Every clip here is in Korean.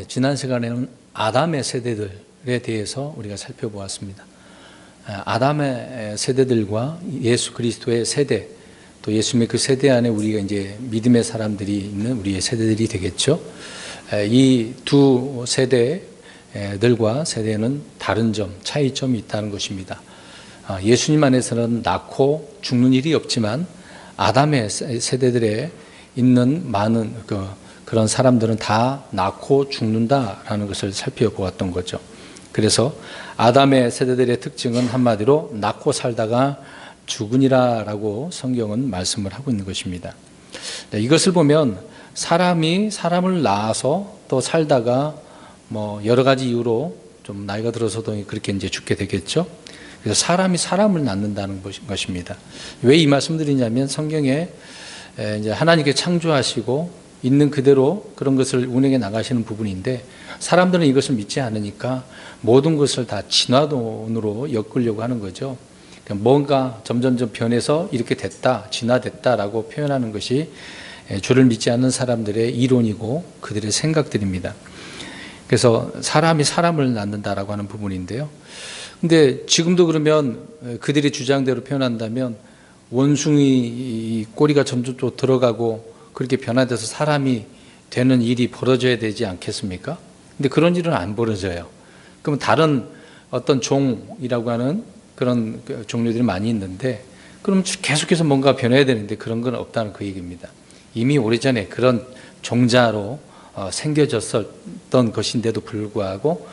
지난 시간에는 아담의 세대들에 대해서 우리가 살펴보았습니다. 아담의 세대들과 예수 그리스도의 세대, 또 예수님의 그 세대 안에 우리가 이제 믿음의 사람들이 있는 우리의 세대들이 되겠죠. 이 두 세대들과 세대는 다른 점, 차이점이 있다는 것입니다. 예수님 안에서는 낳고 죽는 일이 없지만 아담의 세대들에 있는 많은 그런 사람들은 다 낳고 죽는다라는 것을 살펴보았던 거죠. 그래서 아담의 세대들의 특징은 한마디로 낳고 살다가 죽으니라라고 성경은 말씀을 하고 있는 것입니다. 이것을 보면 사람이 사람을 낳아서 또 살다가 여러 가지 이유로 좀 나이가 들어서도 그렇게 이제 죽게 되겠죠. 그래서 사람이 사람을 낳는다는 것입니다. 왜 이 말씀드리냐면 성경에 이제 하나님께 창조하시고 있는 그대로 그런 것을 운행해 나가시는 부분인데 사람들은 이것을 믿지 않으니까 모든 것을 다 진화론으로 엮으려고 하는 거죠. 그러니까 뭔가 점점점 변해서 이렇게 됐다, 진화됐다라고 표현하는 것이 주를 믿지 않는 사람들의 이론이고 그들의 생각들입니다. 그래서 사람이 사람을 낳는다라고 하는 부분인데요. 근데 지금도 그러면 그들의 주장대로 표현한다면 원숭이 꼬리가 점점 또 들어가고 그렇게 변화돼서 사람이 되는 일이 벌어져야 되지 않겠습니까? 근데 그런 일은 안 벌어져요. 그럼 다른 어떤 종이라고 하는 그런 종류들이 많이 있는데 그럼 계속해서 뭔가 변해야 되는데 그런 건 없다는 그 얘기입니다. 이미 오래전에 그런 종자로 생겨졌었던 것인데도 불구하고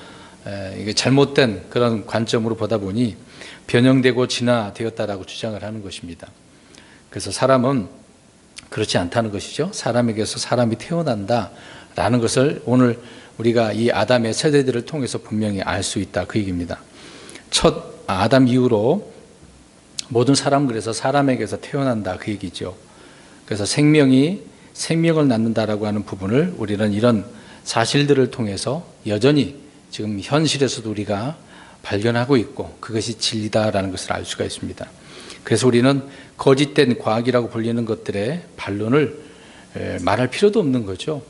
이게 잘못된 그런 관점으로 보다 보니 변형되고 진화되었다라고 주장을 하는 것입니다. 그래서 사람은 그렇지 않다는 것이죠. 사람에게서 사람이 태어난다라는 것을 오늘 우리가 이 아담의 세대들을 통해서 분명히 알 수 있다 그 얘기입니다. 첫 아담 이후로 모든 사람 그래서 사람에게서 태어난다 그 얘기죠. 그래서 생명이 생명을 낳는다라고 하는 부분을 우리는 이런 사실들을 통해서 여전히 지금 현실에서도 우리가 발견하고 있고 그것이 진리다라는 것을 알 수가 있습니다. 그래서 우리는 거짓된 과학이라고 불리는 것들의 반론을 말할 필요도 없는 거죠.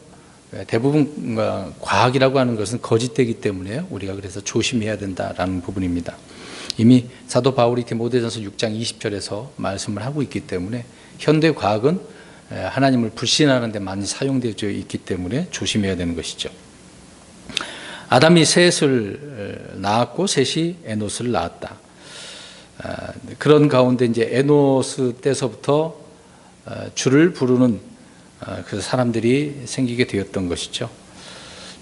대부분 과학이라고 하는 것은 거짓되기 때문에 우리가 그래서 조심해야 된다라는 부분입니다. 이미 사도 바울이 디모데전서 6장 20절에서 말씀을 하고 있기 때문에 현대 과학은 하나님을 불신하는 데 많이 사용되어 있기 때문에 조심해야 되는 것이죠. 아담이 셋을 낳았고 셋이 에노스를 낳았다. 그런 가운데 이제 에노스 때서부터 주를 부르는 그 사람들이 생기게 되었던 것이죠.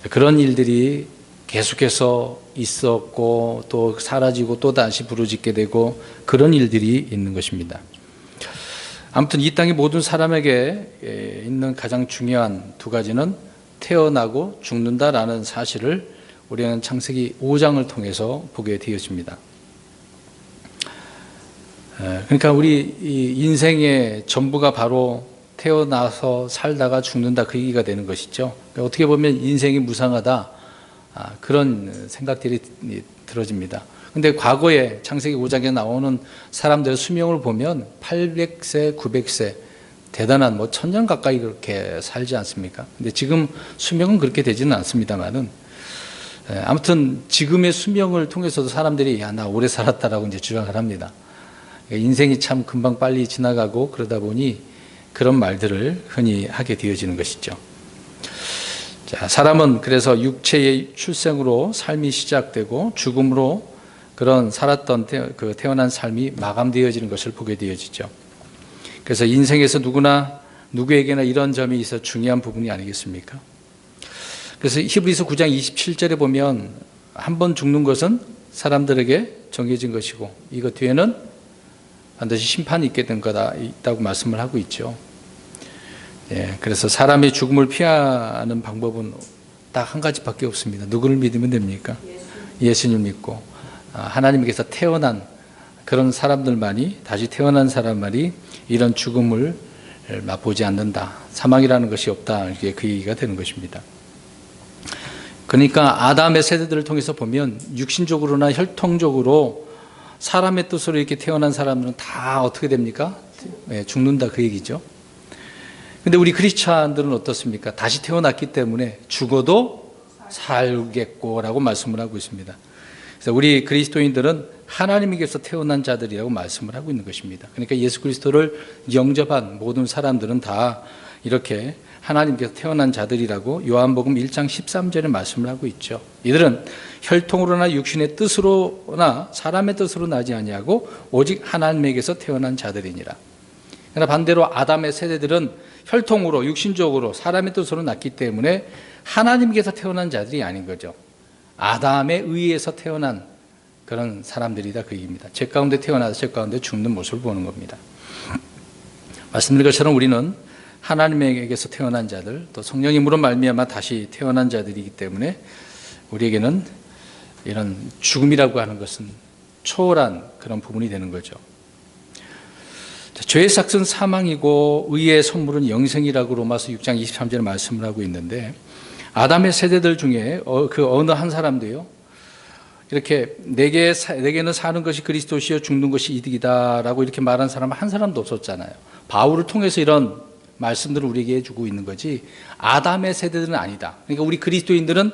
그런 일들이 계속해서 있었고 또 사라지고 또 다시 부르짖게 되고 그런 일들이 있는 것입니다. 아무튼 이 땅의 모든 사람에게 있는 가장 중요한 두 가지는 태어나고 죽는다라는 사실을 우리는 창세기 5장을 통해서 보게 되었습니다. 그러니까 우리 인생의 전부가 바로 태어나서 살다가 죽는다 그 얘기가 되는 것이죠. 그러니까 어떻게 보면 인생이 무상하다 그런 생각들이 들어집니다. 근데 과거에 창세기 5장에 나오는 사람들의 수명을 보면 800세, 900세 대단한 1000년 가까이 그렇게 살지 않습니까? 근데 지금 수명은 그렇게 되지는 않습니다만은 아무튼 지금의 수명을 통해서도 사람들이 나 오래 살았다라고 이제 주장을 합니다. 인생이 참 금방 빨리 지나가고 그러다 보니 그런 말들을 흔히 하게 되어지는 것이죠. 자, 사람은 그래서 육체의 출생으로 삶이 시작되고 죽음으로 그런 살았던 태어난 삶이 마감되어지는 것을 보게 되어지죠. 그래서 인생에서 누구에게나 이런 점이 있어 중요한 부분이 아니겠습니까? 그래서 히브리서 9장 27절에 보면 한 번 죽는 것은 사람들에게 정해진 것이고 이것 뒤에는 반드시 심판이 있게 된 거다 있다고 말씀을 하고 있죠. 그래서 사람의 죽음을 피하는 방법은 딱 한 가지밖에 없습니다. 누구를 믿으면 됩니까? 예수님 믿고 하나님께서 태어난 그런 사람들만이 다시 태어난 사람만이 이런 죽음을 맛보지 않는다. 사망이라는 것이 없다. 이게 그 얘기가 되는 것입니다. 그러니까 아담의 세대들을 통해서 보면 육신적으로나 혈통적으로 사람의 뜻으로 이렇게 태어난 사람들은 다 어떻게 됩니까? 죽는다 그 얘기죠. 근데 우리 크리스찬들은 어떻습니까? 다시 태어났기 때문에 죽어도 살겠고라고 말씀을 하고 있습니다. 그래서 우리 그리스도인들은 하나님에게서 태어난 자들이라고 말씀을 하고 있는 것입니다. 그러니까 예수 그리스도를 영접한 모든 사람들은 다 이렇게 하나님께서 태어난 자들이라고 요한복음 1장 13절에 말씀을 하고 있죠. 이들은 혈통으로나 육신의 뜻으로나 사람의 뜻으로 나지 아니하고 오직 하나님에게서 태어난 자들이니라. 그러나 반대로 아담의 세대들은 혈통으로 육신적으로 사람의 뜻으로 났기 때문에 하나님께서 태어난 자들이 아닌 거죠. 아담에 의해서 태어난 그런 사람들이다 그 얘기입니다. 죄 가운데 태어나서 죄 가운데 죽는 모습을 보는 겁니다. 말씀드린 것처럼 우리는 하나님에게서 태어난 자들, 또 성령님으로 말미암아 다시 태어난 자들이기 때문에 우리에게는 이런 죽음이라고 하는 것은 초월한 그런 부분이 되는 거죠. 죄의 삭은 사망이고 의의 선물은 영생이라고 로마서 6장 23절에 말씀을 하고 있는데, 아담의 세대들 중에 그 어느 한 사람도요, 이렇게 내게는 사는 것이 그리스도시요 죽는 것이 이득이다라고 이렇게 말한 사람은 한 사람도 없었잖아요. 바울을 통해서 이런 말씀들을 우리에게 해주고 있는 거지, 아담의 세대들은 아니다. 그러니까 우리 그리스도인들은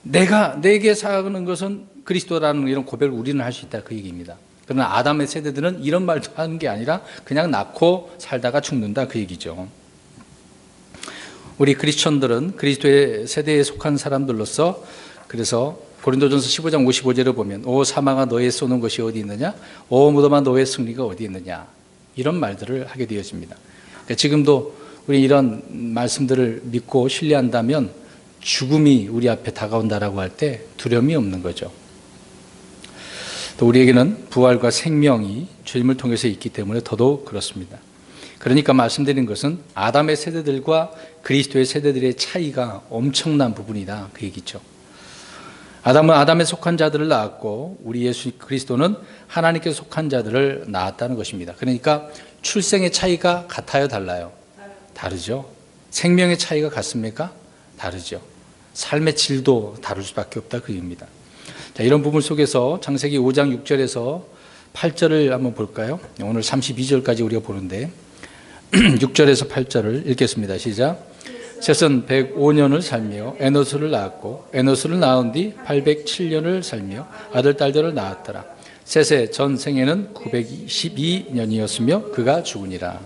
내게 사는 것은 그리스도라는 이런 고백을 우리는 할 수 있다 그 얘기입니다. 그러나 아담의 세대들은 이런 말도 하는 게 아니라 그냥 낳고 살다가 죽는다 그 얘기죠. 우리 크리스천들은 그리스도의 세대에 속한 사람들로서, 그래서 고린도전서 15장 55절을 보면 오 사망아 너의 쏘는 것이 어디 있느냐, 오 무덤아 너의 승리가 어디 있느냐, 이런 말들을 하게 되었습니다. 지금도 우리 이런 말씀들을 믿고 신뢰한다면 죽음이 우리 앞에 다가온다라고 할 때 두려움이 없는 거죠. 또 우리에게는 부활과 생명이 주님을 통해서 있기 때문에 더더욱 그렇습니다. 그러니까 말씀드린 것은 아담의 세대들과 그리스도의 세대들의 차이가 엄청난 부분이다 그 얘기죠. 아담은 아담에 속한 자들을 낳았고 우리 예수 그리스도는 하나님께 속한 자들을 낳았다는 것입니다. 그러니까 출생의 차이가 같아요, 달라요? 다르죠. 생명의 차이가 같습니까? 다르죠. 삶의 질도 다를 수밖에 없다 그 얘기입니다. 자, 이런 부분 속에서 창세기 5장 6절에서 8절을 한번 볼까요? 오늘 32절까지 우리가 보는데 6절에서 8절을 읽겠습니다. 시작. 셋은 105년을 살며 에노스를 낳았고 에노스를 낳은 뒤 807년을 살며 아들 딸들을 낳았더라. 셋의 전생에는 912년이었으며 그가 죽으니라.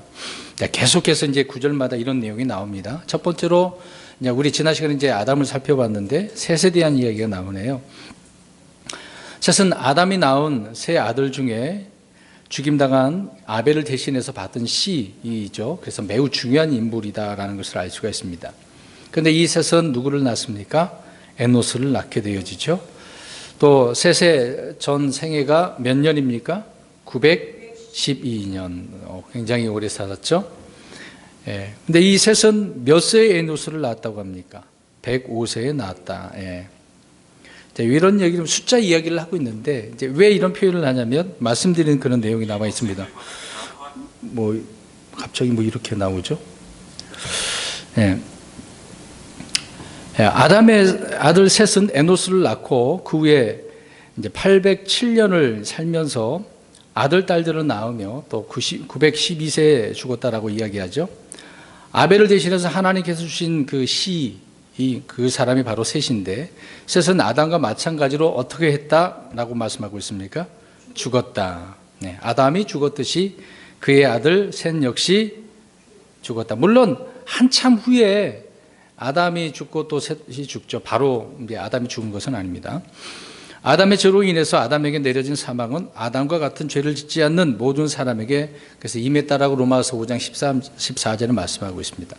계속해서 이제 구절마다 이런 내용이 나옵니다. 첫 번째로 이제 우리 지난 시간에 이제 아담을 살펴봤는데 셋에 대한 이야기가 나오네요. 셋은 아담이 낳은 세 아들 중에 죽임당한 아벨을 대신해서 받은 씨이죠. 그래서 매우 중요한 인물이다라는 것을 알 수가 있습니다. 그런데 이 셋은 누구를 낳습니까? 에노스를 낳게 되어지죠. 또 셋의 전 생애가 몇 년입니까? 912년. 굉장히 오래 살았죠. 예. 근데 이 셋은 몇 세에 에노스를 낳았다고 합니까? 105세에 낳았다. 예. 이런 얘기를 숫자 이야기를 하고 있는데 이제 왜 이런 표현을 하냐면 말씀드리는 그런 내용이 남아 있습니다. 갑자기 이렇게 나오죠. 예. 아담의 아들 셋은 에노스를 낳고 그 후에 이제 807년을 살면서 아들 딸들을 낳으며 또 912세에 죽었다라고 이야기하죠. 아벨을 대신해서 하나님께서 주신 그 그 사람이 바로 셋인데, 셋은 아담과 마찬가지로 어떻게 했다라고 말씀하고 있습니까? 죽었다. 네, 아담이 죽었듯이 그의 아들 셋 역시 죽었다. 물론 한참 후에 아담이 죽고 또 셋이 죽죠. 바로 이제 아담이 죽은 것은 아닙니다. 아담의 죄로 인해서 아담에게 내려진 사망은 아담과 같은 죄를 짓지 않는 모든 사람에게 그래서 임했다라고 로마서 5장 14절에 말씀하고 있습니다.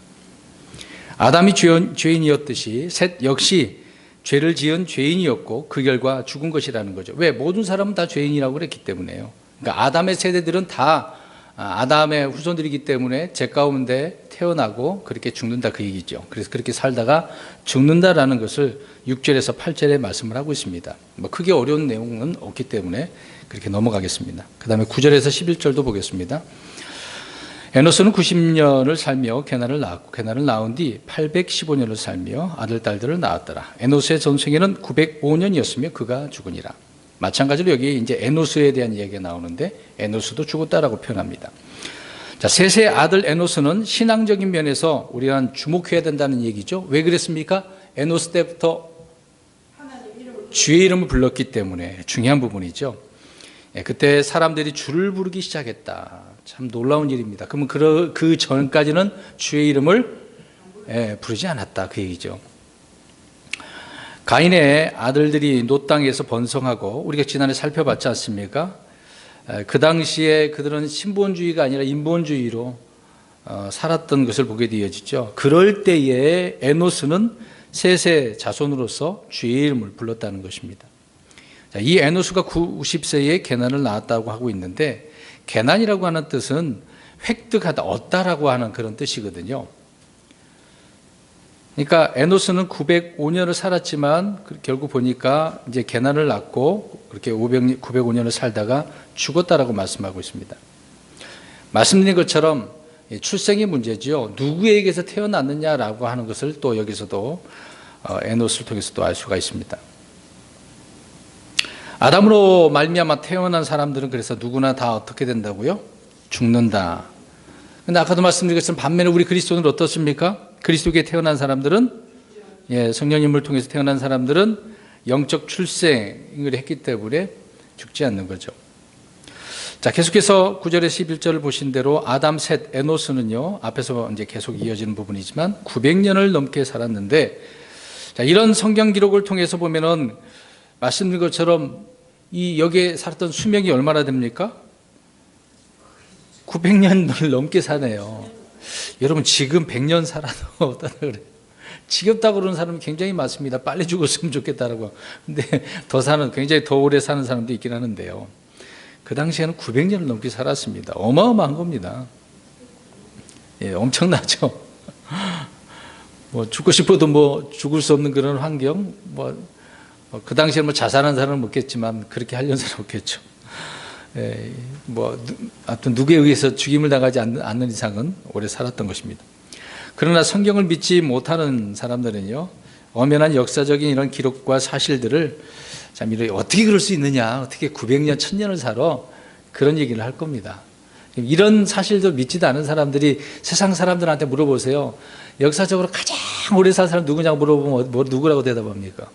아담이 죄인이었듯이 셋 역시 죄를 지은 죄인이었고 그 결과 죽은 것이라는 거죠. 왜? 모든 사람은 다 죄인이라고 그랬기 때문에요. 그러니까 아담의 세대들은 다 아담의 후손들이기 때문에 죄 가운데 태어나고 그렇게 죽는다 그 얘기죠. 그래서 그렇게 살다가 죽는다라는 것을 6절에서 8절에 말씀을 하고 있습니다. 크게 어려운 내용은 없기 때문에 그렇게 넘어가겠습니다. 그 다음에 9절에서 11절도 보겠습니다. 에노스는 90년을 살며 게나를 낳았고 게나를 낳은 뒤 815년을 살며 아들 딸들을 낳았더라. 에노스의 전생에는 905년이었으며 그가 죽으니라. 마찬가지로 여기 이제 에노스에 대한 이야기가 나오는데 에노스도 죽었다라고 표현합니다. 자, 셋의 아들 에노스는 신앙적인 면에서 우리가 주목해야 된다는 얘기죠. 왜 그랬습니까? 에노스 때부터 주의 이름을 불렀기 때문에 중요한 부분이죠. 그때 사람들이 주를 부르기 시작했다. 참 놀라운 일입니다. 그러면 그 전까지는 주의 이름을 부르지 않았다, 그 얘기죠. 가인의 아들들이 노 땅에서 번성하고 우리가 지난해 살펴봤지 않습니까? 그 당시에 그들은 신본주의가 아니라 인본주의로 살았던 것을 보게 되어지죠. 그럴 때에 에노스는 셋의 자손으로서 주의 이름을 불렀다는 것입니다. 이 에노스가 90세에 게난을 낳았다고 하고 있는데, 게난이라고 하는 뜻은 획득하다, 얻다라고 하는 그런 뜻이거든요. 그러니까 에노스는 905년을 살았지만 결국 보니까 이제 게난을 낳고 그렇게 905년을 살다가 죽었다라고 말씀하고 있습니다. 말씀드린 것처럼 출생이 문제죠. 누구에게서 태어났느냐라고 하는 것을 또 여기서도 에노스를 통해서 또 알 수가 있습니다. 아담으로 말미암아 태어난 사람들은 그래서 누구나 다 어떻게 된다고요? 죽는다. 근데 아까도 말씀드린 것처럼 반면에 우리 그리스도는 어떻습니까? 그리스도께 태어난 사람들은, 성령님을 통해서 태어난 사람들은 영적 출생을 했기 때문에 죽지 않는 거죠. 자, 계속해서 9절에서 11절을 보신 대로 아담, 셋, 에노스는요, 앞에서 이제 계속 이어지는 부분이지만 900년을 넘게 살았는데, 자, 이런 성경 기록을 통해서 보면은 말씀드린 것처럼 여기에 살았던 수명이 얼마나 됩니까? 900년을 넘게 사네요. 여러분, 지금 100년 살아도 어떠나 그래요? 지겹다고 그러는 사람이 굉장히 많습니다. 빨리 죽었으면 좋겠다라고. 근데 굉장히 더 오래 사는 사람도 있긴 하는데요. 그 당시에는 900년을 넘게 살았습니다. 어마어마한 겁니다. 엄청나죠? 죽고 싶어도 죽을 수 없는 그런 환경, 그 당시에는 자살한 사람은 없겠지만 그렇게 하려는 사람은 없겠죠. 하여튼 누구에 의해서 죽임을 당하지 않는 이상은 오래 살았던 것입니다. 그러나 성경을 믿지 못하는 사람들은요, 엄연한 역사적인 이런 기록과 사실들을 참 어떻게 그럴 수 있느냐, 어떻게 900년, 1000년을 살아, 그런 얘기를 할 겁니다. 이런 사실도 믿지도 않은 사람들이 세상 사람들한테 물어보세요. 역사적으로 가장 오래 산 사람 누구냐고 물어보면 누구라고 대답합니까?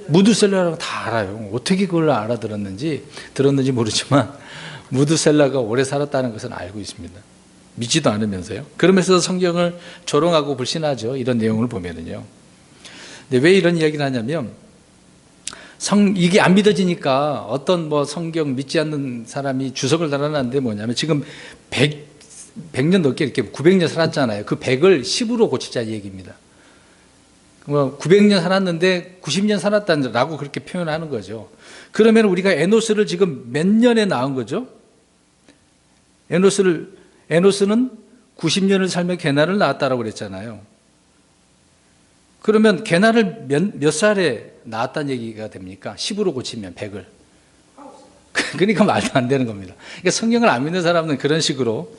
무드셀라라고 다 알아요. 어떻게 그걸 들었는지 모르지만 무드셀라가 오래 살았다는 것은 알고 있습니다. 믿지도 않으면서요. 그러면서 성경을 조롱하고 불신하죠. 이런 내용을 보면은요. 근데 왜 이런 이야기를 하냐면, 이게 안 믿어지니까 어떤 성경 믿지 않는 사람이 주석을 달아놨는데 뭐냐면, 지금 100년 넘게 이렇게 900년 살았잖아요. 그 100을 10으로 고치자 이 얘기입니다. 900년 살았는데 90년 살았다라고 그렇게 표현하는 거죠. 그러면 우리가 에노스를 지금 몇 년에 낳은 거죠? 에노스는 90년을 살며 게난을 낳았다라고 그랬잖아요. 그러면 게난을 몇 살에 낳았다는 얘기가 됩니까? 10으로 고치면 100을. 그러니까 말도 안 되는 겁니다. 그러니까 성경을 안 믿는 사람은 그런 식으로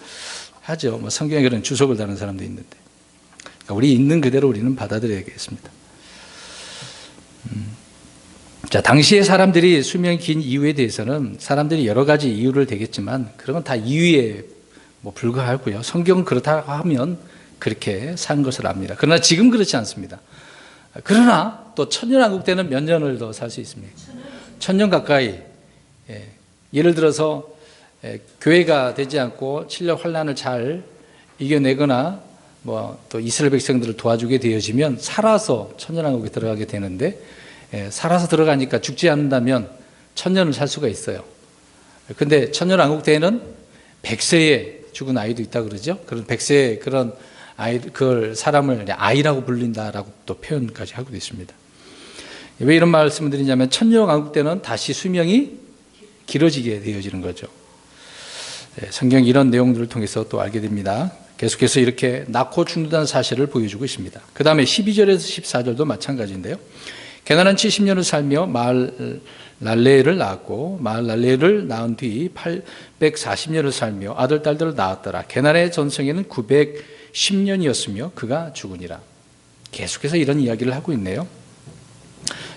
하죠. 성경에 그런 주석을 다는 사람도 있는데. 그러니까 우리 있는 그대로 우리는 받아들여야겠습니다. 자, 당시의 사람들이 수명이 긴 이유에 대해서는 사람들이 여러 가지 이유를 대겠지만, 그런 건 다 이유에 불과하고요. 성경은 그렇다고 하면 그렇게 산 것을 압니다. 그러나 지금 그렇지 않습니다. 그러나 또 천년왕국 때는 몇 년을 더 살 수 있습니까? 1000년 가까이. 예를 들어서 교회가 되지 않고 침략 환란을 잘 이겨내거나 또 이스라엘 백성들을 도와주게 되어지면 살아서 천년왕국에 들어가게 되는데, 살아서 들어가니까 죽지 않는다면 1000년을 살 수가 있어요. 근데 천년왕국 때에는 100세에 죽은 아이도 있다 그러죠. 그런 100세의 그런 그걸 사람을 아이라고 불린다라고 또 표현까지 하고 있습니다. 왜 이런 말씀을 드리냐면, 천년왕국 때는 다시 수명이 길어지게 되어지는 거죠. 성경 이런 내용들을 통해서 또 알게 됩니다. 계속해서 이렇게 낳고 죽는다는 사실을 보여주고 있습니다. 그 다음에 12절에서 14절도 마찬가지인데요. 게난은 70년을 살며 마할랄레를 낳았고, 마할랄레를 낳은 뒤 840년을 살며 아들, 딸들을 낳았더라. 게난의 전성에는 910년이었으며 그가 죽으니라. 계속해서 이런 이야기를 하고 있네요.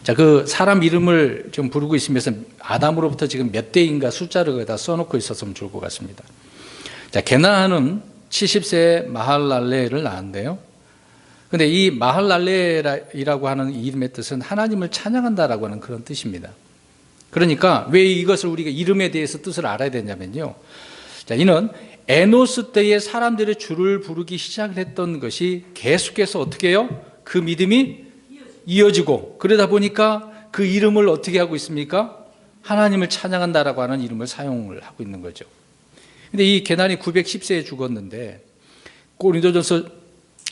자, 그 사람 이름을 좀 부르고 있으면서 아담으로부터 지금 몇 대인가 숫자를 거기다 써놓고 있었으면 좋을 것 같습니다. 자, 게난은 70세에 마할랄레를 낳았는데요. 근데 이 마할랄레이라고 하는 이름의 뜻은 하나님을 찬양한다라고 하는 그런 뜻입니다. 그러니까 왜 이것을 우리가 이름에 대해서 뜻을 알아야 되냐면요. 자, 이는 에노스 때에 사람들의 주를 부르기 시작을 했던 것이 계속해서 어떻게 해요? 그 믿음이 이어지고, 그러다 보니까 그 이름을 어떻게 하고 있습니까? 하나님을 찬양한다라고 하는 이름을 사용을 하고 있는 거죠. 근데 이 게난이 910세에 죽었는데 고린도전서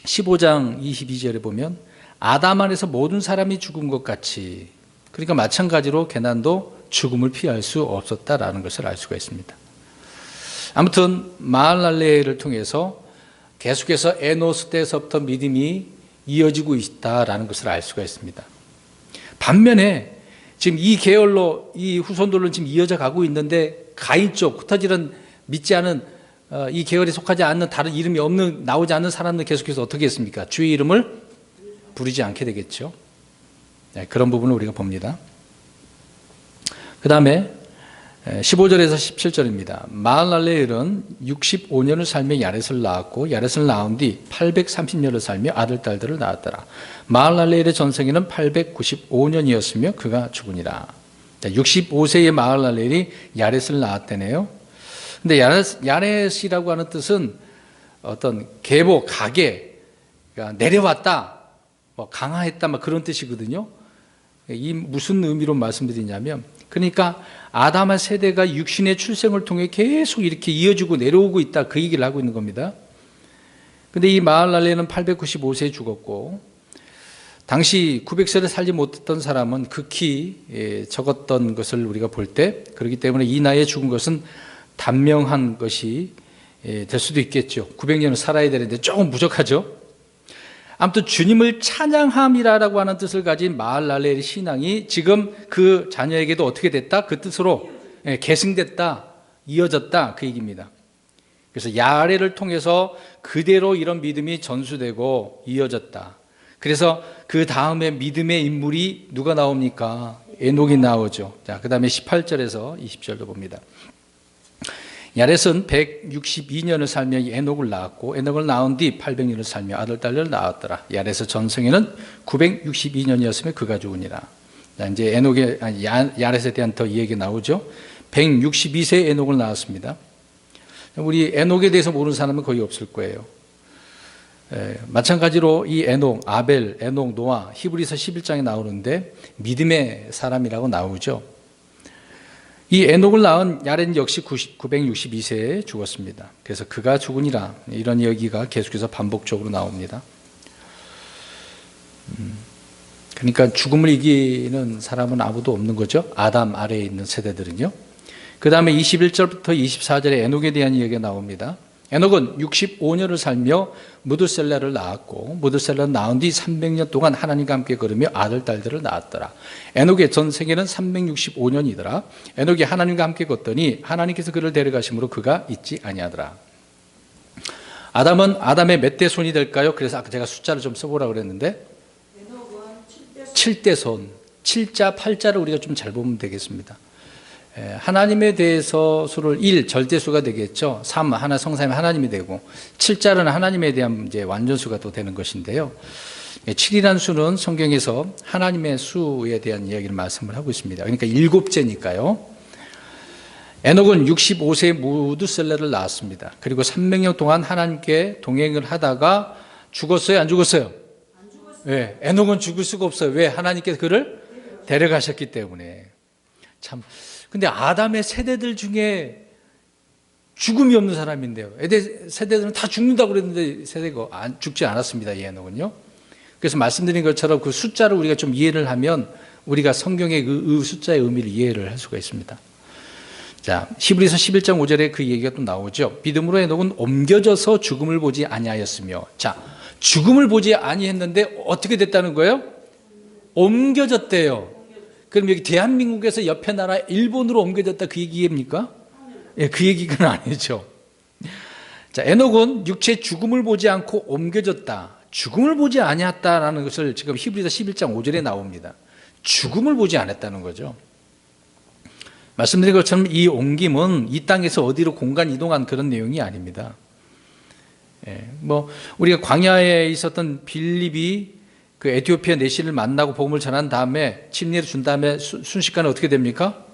15장 22절에 보면 아담 안에서 모든 사람이 죽은 것 같이, 그러니까 마찬가지로 게난도 죽음을 피할 수 없었다라는 것을 알 수가 있습니다. 아무튼 마할랄레를 통해서 계속해서 에노스 때서부터 믿음이 이어지고 있다라는 것을 알 수가 있습니다. 반면에 지금 이 계열로 이 후손들은 지금 이어져 가고 있는데 가인 쪽 흩어지는 믿지 않은 이 계열에 속하지 않는 다른 이름이 없는 나오지 않는 사람들 계속해서 어떻게 했습니까? 주의 이름을 부르지 않게 되겠죠. 네, 그런 부분을 우리가 봅니다. 그 다음에 15절에서 17절입니다. 마할랄레엘은 65년을 살며 야렛을 낳았고 야렛을 낳은 뒤 830년을 살며 아들 딸들을 낳았더라. 마할랄레엘의 전생에는 895년이었으며 그가 죽으니라. 65세의 마할랄레엘이 야렛을 낳았다네요. 근데 야렛이라고 하는 뜻은 어떤 계보, 가계, 그러니까 내려왔다, 뭐 강화했다, 뭐 그런 뜻이거든요. 이 무슨 의미로 말씀드리냐면, 그러니까 아담의 세대가 육신의 출생을 통해 계속 이렇게 이어지고 내려오고 있다, 그 얘기를 하고 있는 겁니다. 근데 이 마할랄레는 895세에 죽었고, 당시 900세를 살지 못했던 사람은 극히 적었던 것을 우리가 볼 때, 그렇기 때문에 이 나이에 죽은 것은 단명한 것이 될 수도 있겠죠. 900년을 살아야 되는데 조금 부족하죠. 아무튼 주님을 찬양함이라고 하는 뜻을 가진 마할랄레의 신앙이 지금 그 자녀에게도 어떻게 됐다? 그 뜻으로 계승됐다, 이어졌다, 그 얘기입니다. 그래서 야레를 통해서 그대로 이런 믿음이 전수되고 이어졌다. 그래서 그 다음에 믿음의 인물이 누가 나옵니까? 에녹이 나오죠. 자, 그 다음에 18절에서 20절도 봅니다. 야렛은 162년을 살며 에녹을 낳았고 에녹을 낳은 뒤 800년을 살며 아들 딸을 낳았더라. 야렛의 전생에는 962년이었으며 그가 죽으니라. 자, 이제 에녹의 야렛에 대한 더 이야기 나오죠. 162세에 에녹을 낳았습니다. 우리 에녹에 대해서 모르는 사람은 거의 없을 거예요. 마찬가지로 이 에녹, 아벨, 에녹, 노아, 히브리서 11장에 나오는데 믿음의 사람이라고 나오죠. 이 에녹을 낳은 야렛 역시 962세에 죽었습니다. 그래서 그가 죽으니라, 이런 이야기가 계속해서 반복적으로 나옵니다. 그러니까 죽음을 이기는 사람은 아무도 없는 거죠. 아담 아래에 있는 세대들은요. 그 다음에 21절부터 24절에 에녹에 대한 이야기가 나옵니다. 에녹은 65년을 살며 무드셀라를 낳았고 무드셀라를 낳은 뒤 300년 동안 하나님과 함께 걸으며 아들 딸들을 낳았더라. 에녹의 전생에는 365년이더라. 에녹이 하나님과 함께 걷더니 하나님께서 그를 데려가심으로 그가 있지 아니하더라. 아담은 아담의 몇 대 손이 될까요? 그래서 아까 제가 숫자를 좀 써보라고 그랬는데 7대 손, 7자 8자를 우리가 좀 잘 보면 되겠습니다. 하나님에 대해서 수를 1 절대수가 되겠죠. 3 하나 성삼이 하나님이 되고 7자는 하나님에 대한 이제 완전수가 또 되는 것인데요. 7이라는 수는 성경에서 하나님의 수에 대한 이야기를 말씀을 하고 있습니다. 그러니까 7째니까요. 에녹은 65세에 무드셀라를 낳았습니다. 그리고 300년 동안 하나님께 동행을 하다가 죽었어요? 안 죽었어요? 안 죽었어요. 왜? 에녹은 죽을 수가 없어요. 왜? 하나님께서 그를 데려가셨기 때문에. 참. 근데 아담의 세대들 중에 죽음이 없는 사람인데요. 세대들은 다 죽는다고 그랬는데 세대가 죽지 않았습니다. 이 에녹은요. 그래서 말씀드린 것처럼 그 숫자를 우리가 좀 이해를 하면 우리가 성경의 그 숫자의 의미를 이해를 할 수가 있습니다. 자, 히브리서 11장 5절에 그 얘기가 또 나오죠. 믿음으로 에녹은 옮겨져서 죽음을 보지 아니하였으며. 자, 죽음을 보지 아니했는데 어떻게 됐다는 거예요? 옮겨졌대요. 그럼 여기 대한민국에서 옆에 나라 일본으로 옮겨졌다, 그 얘기입니까? 예, 그 얘기는 아니죠. 자, 에녹은 육체 죽음을 보지 않고 옮겨졌다. 죽음을 보지 아니했다라는 것을 지금 히브리서 11장 5절에 나옵니다. 죽음을 보지 않았다는 거죠. 말씀드린 것처럼 이 옮김은 이 땅에서 어디로 공간 이동한 그런 내용이 아닙니다. 뭐 우리가 광야에 있었던 빌립이 그 에티오피아 내시를 만나고 복음을 전한 다음에 침례를 준 다음에 순식간에 어떻게 됩니까?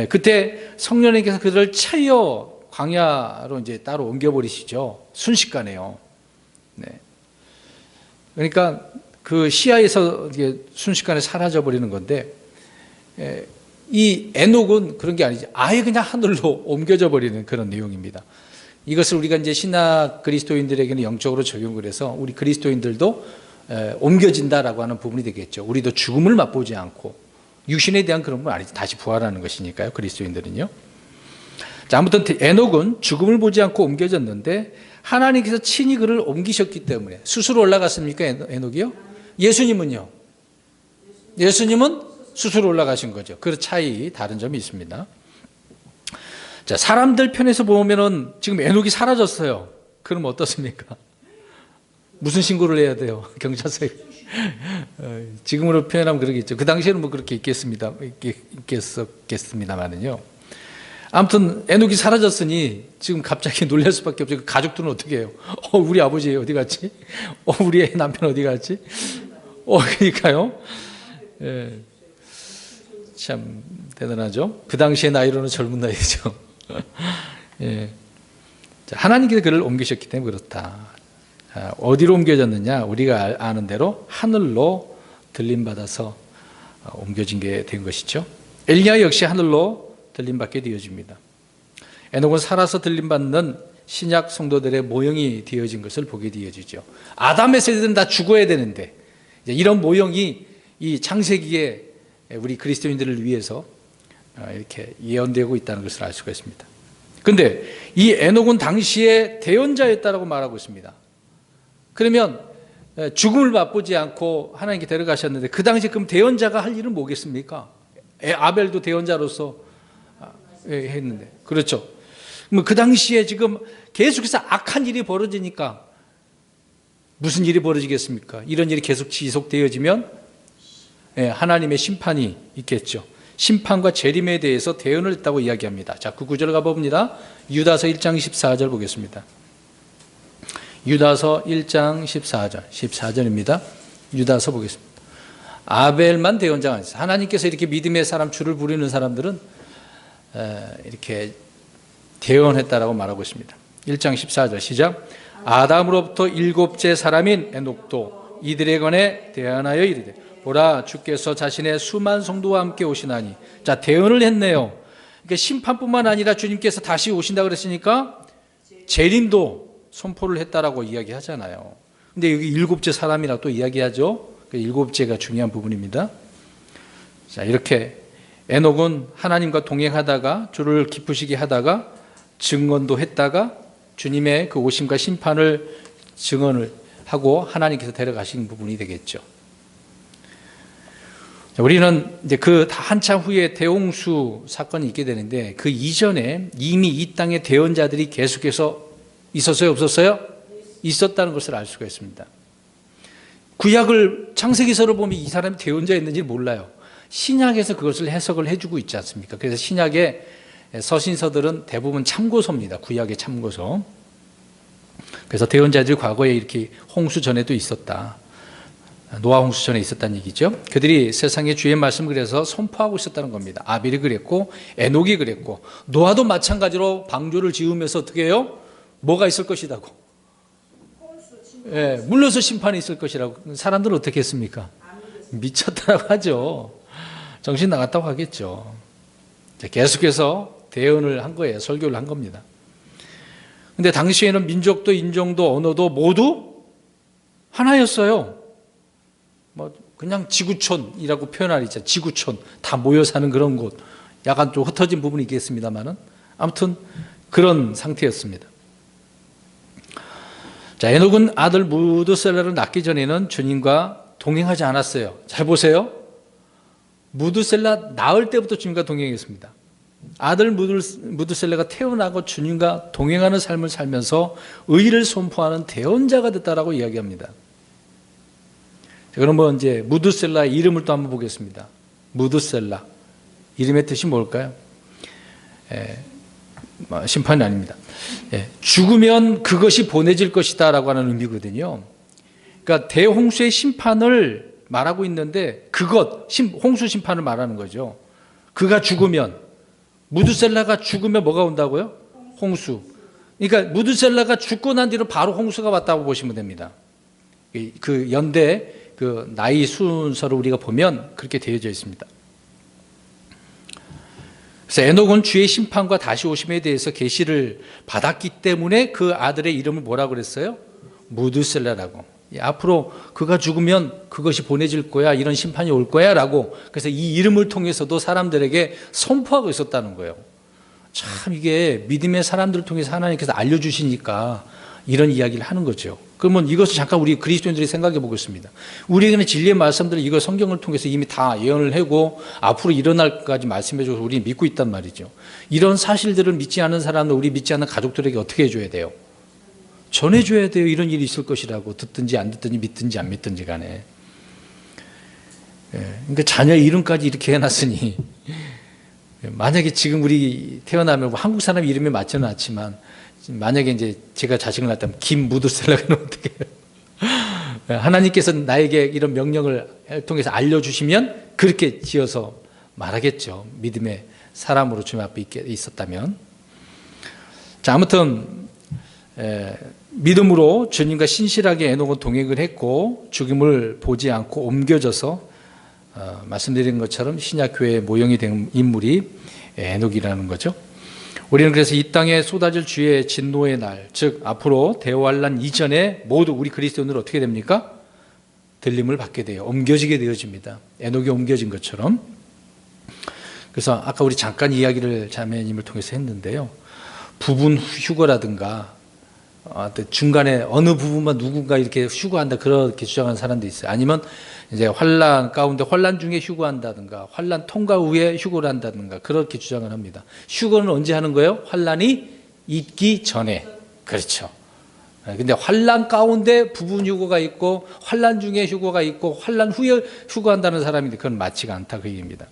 그때 성령님께서 그들을 채여 광야로 이제 따로 옮겨버리시죠. 순식간에요. 그러니까 그 시야에서 이게 순식간에 사라져 버리는 건데, 이 에녹은 그런 게 아니지. 아예 그냥 하늘로 옮겨져 버리는 그런 내용입니다. 이것을 우리가 이제 신약 그리스도인들에게는 영적으로 적용을 해서 우리 그리스도인들도 옮겨진다라고 하는 부분이 되겠죠. 우리도 죽음을 맛보지 않고, 육신에 대한 그런 건 아니지. 다시 부활하는 것이니까요, 그리스도인들은요. 자, 아무튼 에녹은 죽음을 보지 않고 옮겨졌는데 하나님께서 친히 그를 옮기셨기 때문에. 스스로 올라갔습니까, 에녹이요? 예수님은요? 예수님은 스스로 올라가신 거죠. 그 차이, 다른 점이 있습니다. 자, 사람들 편에서 보면은 지금 에녹이 사라졌어요. 그럼 어떻습니까? 무슨 신고를 해야 돼요? 경찰서에. 지금으로 표현하면 그러겠죠. 그 당시에는 뭐 그렇게 있겠습니다만은요. 아무튼 에녹이 사라졌으니 지금 갑자기 놀랄 수밖에 없죠. 가족들은 어떻게 해요? 우리 아버지 어디 갔지? 우리 애 남편 어디 갔지? 그러니까요. 참 대단하죠. 그 당시의 나이로는 젊은 나이죠. 하나님께서 그를 옮기셨기 때문에 그렇다. 어디로 옮겨졌느냐? 우리가 아는 대로 하늘로 들림받아서 옮겨진 게 된 것이죠. 엘리야 역시 하늘로 들림받게 되어집니다. 에녹은 살아서 들림받는 신약 성도들의 모형이 되어진 것을 보게 되어지죠. 아담의 세대들은 다 죽어야 되는데 이런 모형이 이 창세기에 우리 그리스도인들을 위해서 이렇게 예언되고 있다는 것을 알 수가 있습니다. 그런데 이 에녹은 당시에 대언자였다고 말하고 있습니다. 그러면 죽음을 맛보지 않고 하나님께 데려가셨는데 그 당시 그럼 대언자가 할 일은 뭐겠습니까? 아벨도 대언자로서 했는데, 그렇죠. 그 당시에 지금 계속해서 악한 일이 벌어지니까 무슨 일이 벌어지겠습니까? 이런 일이 계속 지속되어지면 하나님의 심판이 있겠죠. 심판과 재림에 대해서 대언을 했다고 이야기합니다. 자, 그 구절 가봅니다. 유다서 1장 14절 보겠습니다. 유다서 1장 14절입니다. 유다서 보겠습니다. 아벨만 대언자가 아니었어요. 하나님께서 이렇게 믿음의 사람, 주를 부리는 사람들은 이렇게 대언했다라고 말하고 있습니다. 1장 14절 시작. 아담으로부터 7째 사람인 에녹도 이들에 관해 대언하여 이르되 보라, 주께서 자신의 수만 성도와 함께 오시나니. 자, 대언을 했네요. 그러니까 심판뿐만 아니라 주님께서 다시 오신다 그랬으니까 재림도 선포를 했다라고 이야기하잖아요. 근데 여기 7째 사람이라고 또 이야기하죠. 그 7째가 중요한 부분입니다. 자, 이렇게 에녹은 하나님과 동행하다가 주를 기쁘시게 하다가 증언도 했다가 주님의 그 오심과 심판을 증언을 하고 하나님께서 데려가신 부분이 되겠죠. 자, 우리는 이제 그 한참 후에 대홍수 사건이 있게 되는데 그 이전에 이미 이 땅의 대언자들이 계속해서 있었어요, 없었어요? 있었다는 것을 알 수가 있습니다. 구약을 창세기서를 보면 이 사람이 대언자였는지 몰라요. 신약에서 그것을 해석을 해주고 있지 않습니까? 그래서 신약의 서신서들은 대부분 참고서입니다. 구약의 참고서. 그래서 대언자들이 과거에 이렇게 홍수 전에도 있었다. 노아 홍수 전에 있었다는 얘기죠. 그들이 세상에 주의 말씀을 그래서 선포하고 있었다는 겁니다. 아벨이 그랬고 에녹이 그랬고 노아도 마찬가지로 방주를 지으면서 어떻게 해요? 뭐가 있을 것이라고. 물러서 심판이 있을 것이라고. 사람들은 어떻게 했습니까? 미쳤다라고 하죠. 정신 나갔다고 하겠죠. 계속해서 대언을 한 거예요. 설교를 한 겁니다. 근데 당시에는 민족도 인종도 언어도 모두 하나였어요. 뭐 그냥 지구촌이라고 표현하리죠. 지구촌 다 모여 사는 그런 곳. 약간 좀 흩어진 부분이 있겠습니다만은 아무튼 그런 상태였습니다. 자, 에녹은 아들 무드셀라를 낳기 전에는 주님과 동행하지 않았어요. 잘 보세요. 무드셀라 낳을 때부터 주님과 동행했습니다. 아들 무드셀라가 태어나고 주님과 동행하는 삶을 살면서 의를 선포하는 대언자가 됐다라고 이야기합니다. 그러면 이제 무드셀라의 이름을 또 한번 보겠습니다. 무드셀라 이름의 뜻이 뭘까요? 심판이 아닙니다. 죽으면 그것이 보내질 것이다라고 하는 의미거든요. 그러니까 대홍수의 심판을 말하고 있는데 홍수 심판을 말하는 거죠. 그가 죽으면, 무드셀라가 죽으면 뭐가 온다고요? 홍수. 그러니까 무드셀라가 죽고 난 뒤로 바로 홍수가 왔다고 보시면 됩니다. 그 연대 그 나이 순서를 우리가 보면 그렇게 되어져 있습니다. 그래서 에녹은 주의 심판과 다시 오심에 대해서 계시를 받았기 때문에 그 아들의 이름을 뭐라고 그랬어요? 무드셀라라고. 앞으로 그가 죽으면 그것이 보내질 거야, 이런 심판이 올 거야 라고, 그래서 이 이름을 통해서도 사람들에게 선포하고 있었다는 거예요. 참 이게 믿음의 사람들을 통해서 하나님께서 알려주시니까 이런 이야기를 하는 거죠. 그러면 이것을 잠깐 우리 그리스도인들이 생각해 보겠습니다. 우리에게는 진리의 말씀들을 이거 성경을 통해서 이미 다 예언을 하고 앞으로 일어날 것까지 말씀해 줘서 우리 믿고 있단 말이죠. 이런 사실들을 믿지 않은 사람들, 우리 믿지 않는 가족들에게 어떻게 해줘야 돼요? 전해줘야 돼요. 이런 일이 있을 것이라고. 듣든지 안 듣든지 믿든지 안 믿든지 간에. 그러니까 자녀의 이름까지 이렇게 해놨으니 만약에 지금 우리 태어나면 한국 사람 이름에 맞지는 않지만 만약에 이제 제가 자식을 낳았다면 김무드셀라는 어떻게 해요? 하나님께서 나에게 이런 명령을 통해서 알려주시면 그렇게 지어서 말하겠죠. 믿음의 사람으로 주님 앞에 있었다면. 자, 아무튼 믿음으로 주님과 신실하게 에녹은 동행을 했고 죽음을 보지 않고 옮겨져서 말씀드린 것처럼 신약교회의 모형이 된 인물이 에녹이라는 거죠. 우리는 그래서 이 땅에 쏟아질 주의 진노의 날, 즉 앞으로 대환란 이전에 모두 우리 그리스도인들은 어떻게 됩니까? 들림을 받게 돼요. 옮겨지게 되어집니다. 에녹이 옮겨진 것처럼. 그래서 아까 우리 잠깐 이야기를 자매님을 통해서 했는데요. 부분 휴거라든가 중간에 어느 부분만 누군가 이렇게 휴거한다 그렇게 주장하는 사람도 있어요. 아니면 이제 환란 가운데 환란 중에 휴거한다든가 환란 통과 후에 휴거를 한다든가 그렇게 주장을 합니다. 휴거는 언제 하는 거예요? 환란이 있기 전에. 그렇죠. 근데 환란 가운데 부분 휴거가 있고 환란 중에 휴거가 있고 환란 후에 휴거한다는 사람인데 그건 맞지가 않다 그 얘기입니다.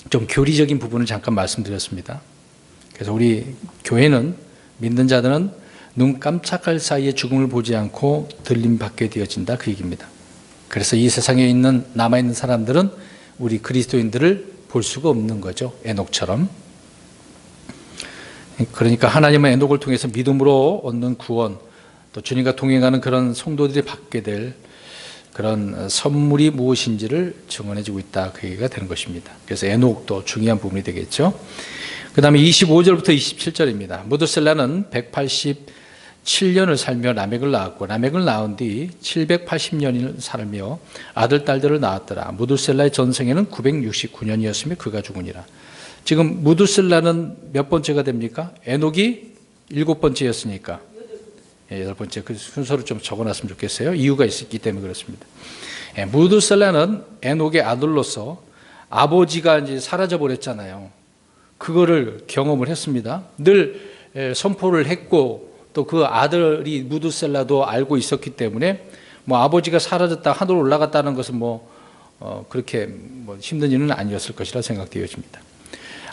좀 교리적인 부분을 잠깐 말씀드렸습니다. 그래서 우리 교회는 믿는 자들은 눈 깜짝할 사이에 죽음을 보지 않고 들림받게 되어진다 그 얘기입니다. 그래서 이 세상에 있는 남아있는 사람들은 우리 그리스도인들을 볼 수가 없는 거죠. 에녹처럼. 그러니까 하나님은 에녹을 통해서 믿음으로 얻는 구원, 또 주님과 동행하는 그런 성도들이 받게 될 그런 선물이 무엇인지를 증언해주고 있다 그 얘기가 되는 것입니다. 그래서 에녹도 중요한 부분이 되겠죠. 그 다음에 25절부터 27절입니다. 무드셀라는 187년을 살며 라멕을 낳았고 라멕을 낳은 뒤 780년을 살며 아들 딸들을 낳았더라. 무드셀라의 전생에는 969년이었으며 그가 죽으니라. 지금 무드셀라는 몇 번째가 됩니까? 에녹이 7번째였으니까 8번째. 그 순서를 좀 적어놨으면 좋겠어요. 이유가 있기 때문에 그렇습니다. 무드셀라는 에녹의 아들로서 아버지가 이제 사라져 버렸잖아요. 그거를 경험을 했습니다. 늘 선포를 했고 또 그 아들이 무드셀라도 알고 있었기 때문에 뭐 아버지가 사라졌다 하늘로 올라갔다는 것은 그렇게 힘든 일은 아니었을 것이라 생각되어집니다.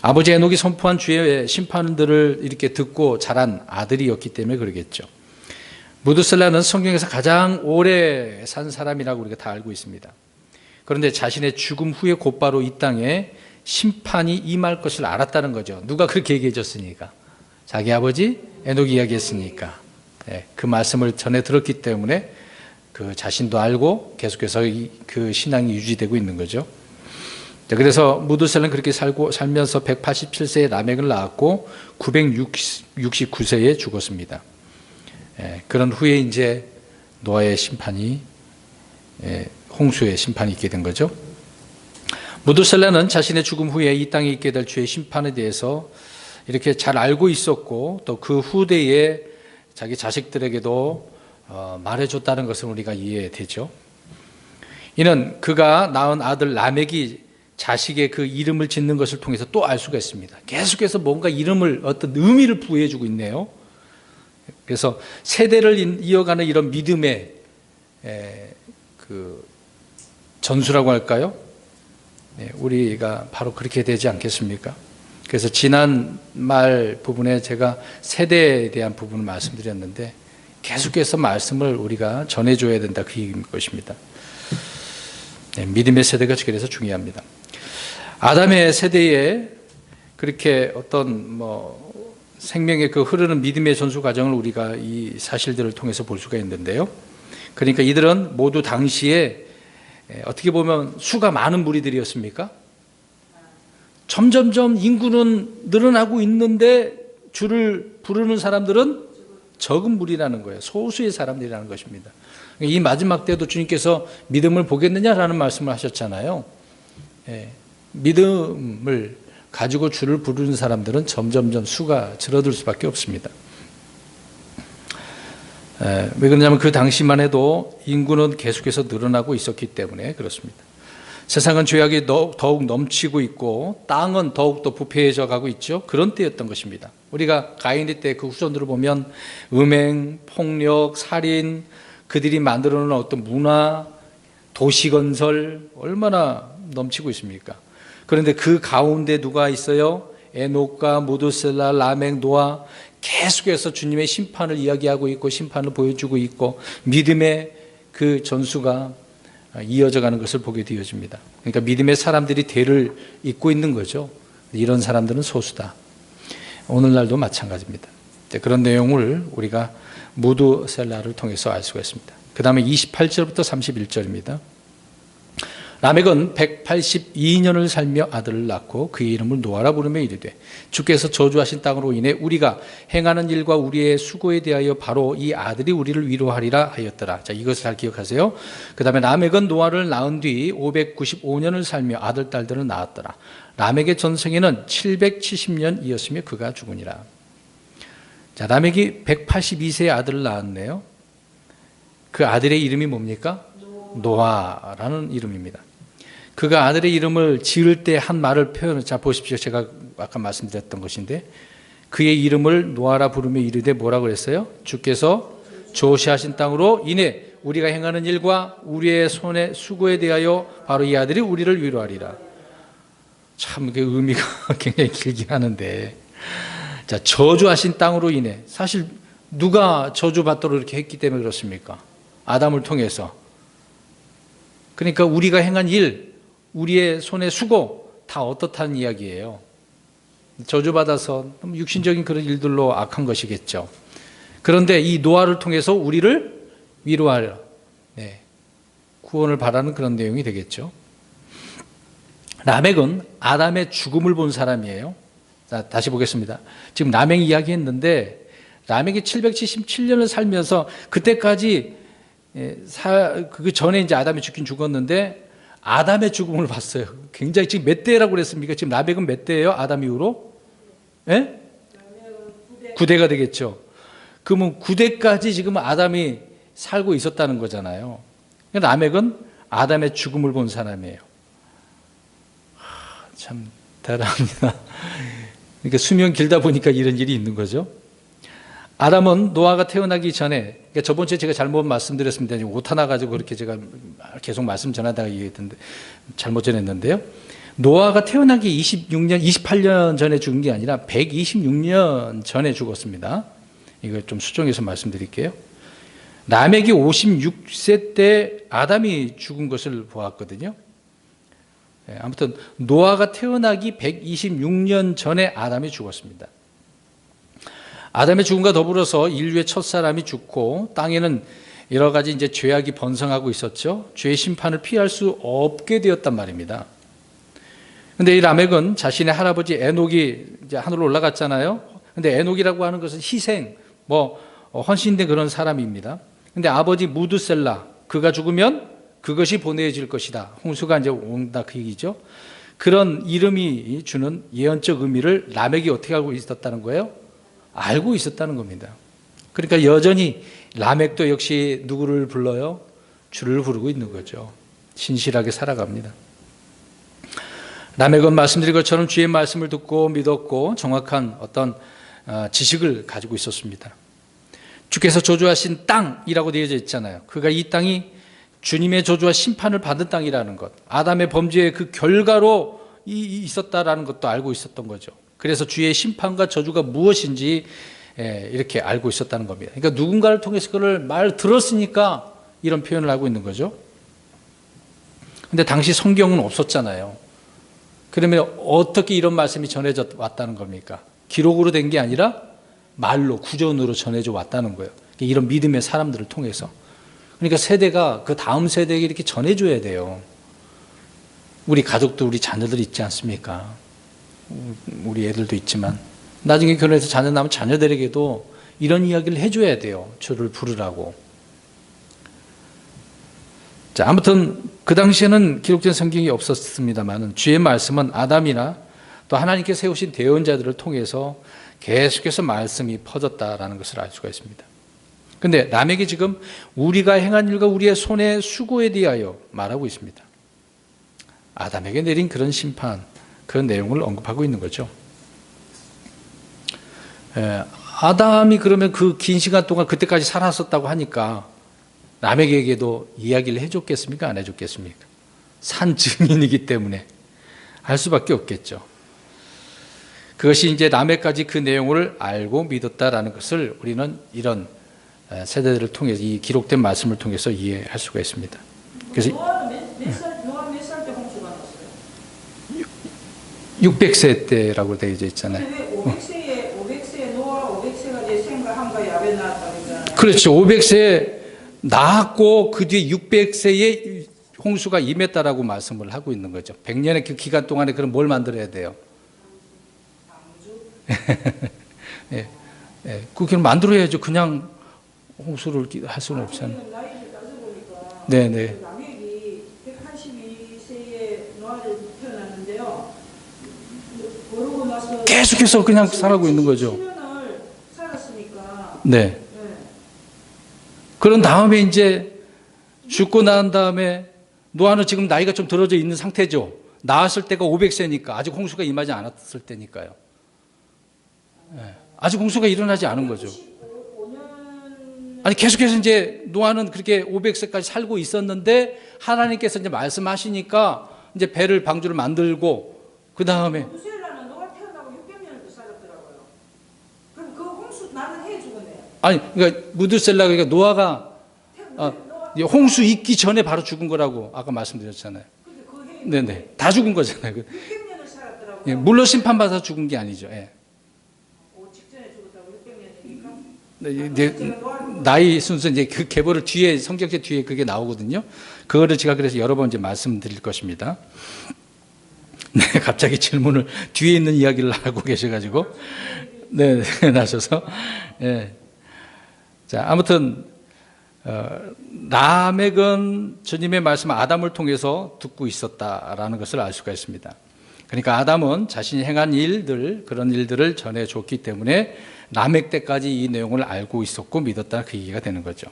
아버지 에녹이 선포한 주의 심판들을 이렇게 듣고 자란 아들이었기 때문에 그러겠죠. 무드셀라는 성경에서 가장 오래 산 사람이라고 우리가 다 알고 있습니다. 그런데 자신의 죽음 후에 곧바로 이 땅에 심판이 임할 것을 알았다는 거죠. 누가 그렇게 얘기해 줬으니까. 자기 아버지 에녹이 이야기했으니까. 그 말씀을 전해 들었기 때문에 그 자신도 알고 계속해서 그 신앙이 유지되고 있는 거죠. 그래서 무드셀라는 그렇게 살면서 187세에 라멕을 낳았고 969세에 죽었습니다. 그런 후에 이제 노아의 심판이 홍수의 심판이 있게 된 거죠. 무드셀라는 자신의 죽음 후에 이 땅에 있게 될 주의 심판에 대해서 이렇게 잘 알고 있었고 또 그 후대에 자기 자식들에게도 말해줬다는 것을 우리가 이해되죠. 이는 그가 낳은 아들 라멕이 자식의 그 이름을 짓는 것을 통해서 또 알 수가 있습니다. 계속해서 뭔가 이름을 어떤 의미를 부여해주고 있네요. 그래서 세대를 이어가는 이런 믿음의 그 전수라고 할까요? 우리가 바로 그렇게 되지 않겠습니까? 그래서 지난 말 부분에 제가 세대에 대한 부분을 말씀드렸는데 계속해서 말씀을 우리가 전해줘야 된다, 그 얘기인 것입니다. 네, 믿음의 세대가 그래서 중요합니다. 아담의 세대에 그렇게 어떤 생명의 그 흐르는 믿음의 전수 과정을 우리가 이 사실들을 통해서 볼 수가 있는데요. 그러니까 이들은 모두 당시에 어떻게 보면 수가 많은 무리들이었습니까? 점점점 인구는 늘어나고 있는데 주를 부르는 사람들은 적은 무리라는 거예요. 소수의 사람들이라는 것입니다. 이 마지막 때도 주님께서 믿음을 보겠느냐라는 말씀을 하셨잖아요. 믿음을 가지고 주를 부르는 사람들은 점점점 수가 줄어들 수밖에 없습니다. 왜 그러냐면 그 당시만 해도 인구는 계속해서 늘어나고 있었기 때문에 그렇습니다. 세상은 죄악이 더욱 넘치고 있고 땅은 더욱더 부패해져 가고 있죠. 그런 때였던 것입니다. 우리가 가인의 때 그 후손들을 보면 음행, 폭력, 살인, 그들이 만들어 놓은 어떤 문화, 도시건설 얼마나 넘치고 있습니까? 그런데 그 가운데 누가 있어요? 에녹과 무두셀라, 라멕, 노아, 계속해서 주님의 심판을 이야기하고 있고 심판을 보여주고 있고 믿음의 그 전수가 이어져 가는 것을 보게 되어집니다. 그러니까 믿음의 사람들이 대를 잇고 있는 거죠. 이런 사람들은 소수다. 오늘날도 마찬가지입니다. 그런 내용을 우리가 무두셀라를 통해서 알 수가 있습니다. 그 다음에 28절부터 31절입니다. 라멕은 182년을 살며 아들을 낳고 그의 이름을 노아라 부르며 이르되 주께서 저주하신 땅으로 인해 우리가 행하는 일과 우리의 수고에 대하여 바로 이 아들이 우리를 위로하리라 하였더라. 자, 이것을 잘 기억하세요. 그 다음에 라멕은 노아를 낳은 뒤 595년을 살며 아들 딸들을 낳았더라. 라멕의 전생에는 770년이었으며 그가 죽으니라. 자, 라멕이 182세의 아들을 낳았네요. 그 아들의 이름이 뭡니까? 노아라는 이름입니다. 그가 아들의 이름을 지을 때 한 말을 자 보십시오. 제가 아까 말씀드렸던 것인데 그의 이름을 노아라 부르며 이르되 뭐라고 그랬어요? 주께서 조시하신 땅으로 인해 우리가 행하는 일과 우리의 손의 수고에 대하여 바로 이 아들이 우리를 위로하리라. 참 그 의미가 굉장히 길긴 하는데, 자, 저주하신 땅으로 인해, 사실 누가 저주받도록 이렇게 했기 때문에 그렇습니까? 아담을 통해서. 그러니까 우리가 행한 일, 우리의 손의 수고 다 어떻다는 이야기예요. 저주받아서 육신적인 그런 일들로 악한 것이겠죠. 그런데 이 노아를 통해서 우리를 위로하려, 구원을 바라는 그런 내용이 되겠죠. 라멕은 아담의 죽음을 본 사람이에요. 자, 다시 보겠습니다. 지금 라멕 이야기했는데 라멕이 777년을 살면서 그때까지 그 전에 이제 아담이 죽긴 죽었는데 아담의 죽음을 봤어요. 굉장히 지금 몇 대라고 그랬습니까? 지금 라멕은 몇 대예요? 아담 이후로? 9대가 되겠죠. 그러면 9대까지 지금 아담이 살고 있었다는 거잖아요. 라멕은 아담의 죽음을 본 사람이에요. 참 대단합니다. 그러니까 수명 길다 보니까 이런 일이 있는 거죠. 아담은 노아가 태어나기 전에, 그러니까 저번 주에 제가 잘못 말씀드렸습니다. 오타 나가지고 그렇게 제가 계속 말씀 전하다가 얘기했던데 잘못 전했는데요. 노아가 태어나기 28년 전에 죽은 게 아니라 126년 전에 죽었습니다. 이거 좀 수정해서 말씀드릴게요. 라멕이 56세 때 아담이 죽은 것을 보았거든요. 아무튼 노아가 태어나기 126년 전에 아담이 죽었습니다. 아담의 죽음과 더불어서 인류의 첫 사람이 죽고 땅에는 여러 가지 이제 죄악이 번성하고 있었죠. 죄의 심판을 피할 수 없게 되었단 말입니다. 그런데 이 라멕은 자신의 할아버지 에녹이 이제 하늘로 올라갔잖아요. 그런데 에녹이라고 하는 것은 희생, 헌신된 그런 사람입니다. 그런데 아버지 무두셀라, 그가 죽으면 그것이 보내질 것이다. 홍수가 이제 온다, 그 얘기죠. 그런 이름이 주는 예언적 의미를 라멕이 어떻게 알고 있었다는 거예요? 알고 있었다는 겁니다. 그러니까 여전히 라멕도 역시 누구를 불러요? 주를 부르고 있는 거죠. 신실하게 살아갑니다. 라멕은 말씀드린 것처럼 주의 말씀을 듣고 믿었고 정확한 어떤 지식을 가지고 있었습니다. 주께서 저주하신 땅이라고 되어져 있잖아요. 그가 이 땅이 주님의 저주와 심판을 받은 땅이라는 것, 아담의 범죄의 그 결과로 있었다라는 것도 알고 있었던 거죠. 그래서 주의 심판과 저주가 무엇인지 이렇게 알고 있었다는 겁니다. 그러니까 누군가를 통해서 그걸 말 들었으니까 이런 표현을 하고 있는 거죠. 근데 당시 성경은 없었잖아요. 그러면 어떻게 이런 말씀이 전해져 왔다는 겁니까? 기록으로 된 게 아니라 말로, 구전으로 전해져 왔다는 거예요. 이런 믿음의 사람들을 통해서. 그러니까 세대가 그 다음 세대에게 이렇게 전해줘야 돼요. 우리 가족도 우리 자녀들 있지 않습니까? 우리 애들도 있지만 나중에 결혼해서 자녀 낳으면 자녀들에게도 이런 이야기를 해줘야 돼요. 주를 부르라고. 자, 아무튼 그 당시에는 기록된 성경이 없었습니다만 주의 말씀은 아담이나 또 하나님께 세우신 대언자들을 통해서 계속해서 말씀이 퍼졌다라는 것을 알 수가 있습니다. 그런데 람에게 지금 우리가 행한 일과 우리의 손의 수고에 대하여 말하고 있습니다. 아담에게 내린 그런 심판, 그런 내용을 언급하고 있는 거죠. 아담이 그러면 그 긴 시간 동안 그때까지 살았었다고 하니까 람에게도 이야기를 해줬겠습니까? 안 해줬겠습니까? 산 증인이기 때문에 할 수밖에 없겠죠. 그것이 이제 람에까지 그 내용을 알고 믿었다라는 것을 우리는 이런 세대들을 통해서 이 기록된 말씀을 통해서 이해할 수가 있습니다. 그래서 노아는 몇 살 때 홍수가 났어요? 600세 때라고 되어 있잖아요. 근데 왜 500세에 노아 500세가 이제 셈과 함과 야벳 낳았다고 했잖아요. 그렇죠. 500세에 낳았고 그 뒤에 600세에 홍수가 임했다라고 말씀을 하고 있는 거죠. 100년의 그 기간 동안에 그럼 뭘 만들어야 돼요? 예, 그걸 만들어야죠. 그냥 홍수를 할 수는 없잖아요. 나이를 따져보니까 네네. 람եկ이 182세에 노아를 태어났는데요. 그러고 나서 계속해서 그냥 살아가고 있는 거죠. 7년을 살았으니까. 네. 네. 그런 다음에 이제 죽고 난 다음에 노아는 지금 나이가 좀 들어져 있는 상태죠. 나왔을 때가 500세니까 아직 홍수가 임하지 않았을 때니까요. 아직 홍수가 일어나지 않은 거죠. 아니 계속해서 이제 노아는 그렇게 500세까지 살고 있었는데 하나님께서 이제 말씀하시니까 이제 배를 방주를 만들고 그 다음에 무셀라는 노아 태어나고 600년을 더 살았더라고요. 그럼 그 홍수 나는 해 죽었네요. 아니 그러니까 무드셀라 그러니까 노아가 홍수 있기 전에 바로 죽은 거라고 아까 말씀드렸잖아요. 근데 그 해 네네 다 죽은 거잖아요. 600년을 살았더라고요. 예, 물론 심판받아 죽은 게 아니죠. 예. 직전에 죽었다고 600년이니까. 네, 이제 나이 순서 이제 그 계보를 뒤에 성경책 뒤에 그게 나오거든요. 그거를 제가 그래서 여러 번 이제 말씀드릴 것입니다. 네, 갑자기 질문을 뒤에 있는 이야기를 하고 계셔가지고 네, 나셔서 예. 자 아무튼 람եկ은 주님의 말씀 아담을 통해서 듣고 있었다라는 것을 알 수가 있습니다. 그러니까 아담은 자신이 행한 일들 그런 일들을 전해줬기 때문에 람եկ 때까지 이 내용을 알고 있었고 믿었다 그 얘기가 되는 거죠.